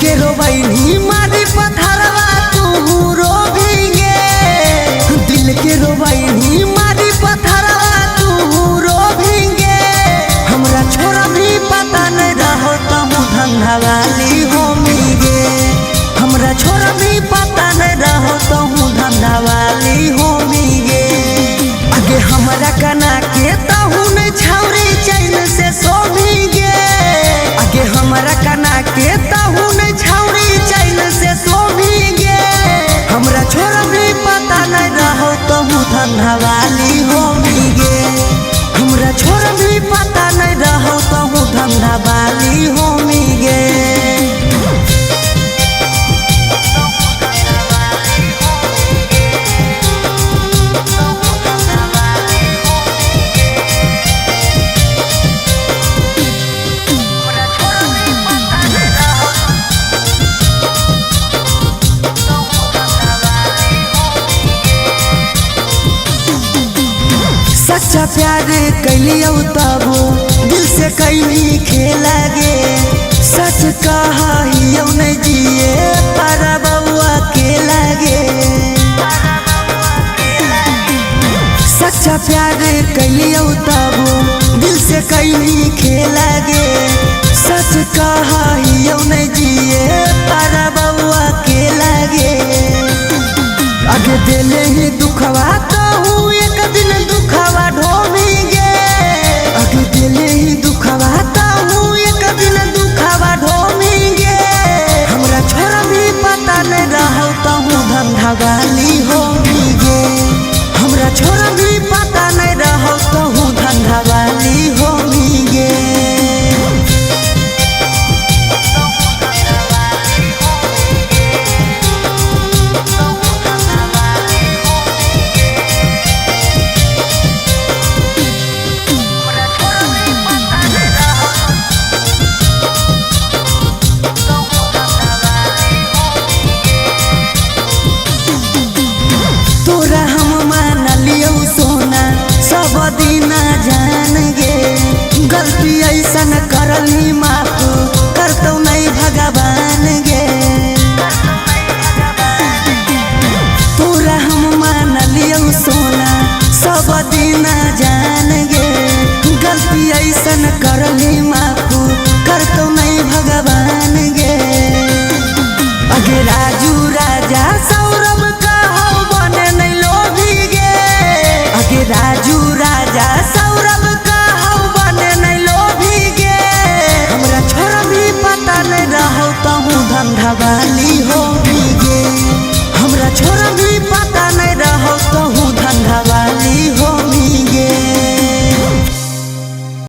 के रोबैनी मारी पथरवा तू रोबेंगे, दिल के रोबैनी मारी पथरवा तू रोबेंगे। हमरा छोरा भी पता नहीं रहो तहु धंधा वाली होमिगे, हमरा छोरा भी पता नहीं रहो तहु धंधा वाली होमिगे। आगे हमरा कना के तहु नहीं छौरी चैन से सोभिगे, आगे हमरा कना के तहु नहीं छौरी चैन से सोभिगे। हमरा छोरा भी पता नहीं रहो तहु धंधा वाली होमिगे, हमरा छोरा भी पता नहीं रहो तहु धंधा वाली होमिगे। सच्चा प्यार कैलियो तबो दिल से कैली खेला गे, सच कहियो नहीं जिए पर बउआ के लागे। सच्चा प्यार कैलियो तबो दिल से कैली खेला गे, सच कहियो नहीं जिए पर बउआ के लागे। आगे दिले ही दुखवा तो एक दिन दुखवा ढोमिगे, आगे दिले ही दुखवा तो एक दिन दुखवा ढोमिगे। हमरा छोरा भी पता नहीं रहो तहु धंधा वाली होमिगे, हमरा छोरा भी पता नहीं रहो तहु धंधा वाली होमिगे। तोरा हम मान लियो सोना सब दिन जान गे, गलती ऐसन करली माफ करतो नहीं भगवान गे। तोरा हम मान लियो सोना सब दिन जान गे, गलती ऐसन करली माफ करतो नहीं भगवान गे। अगे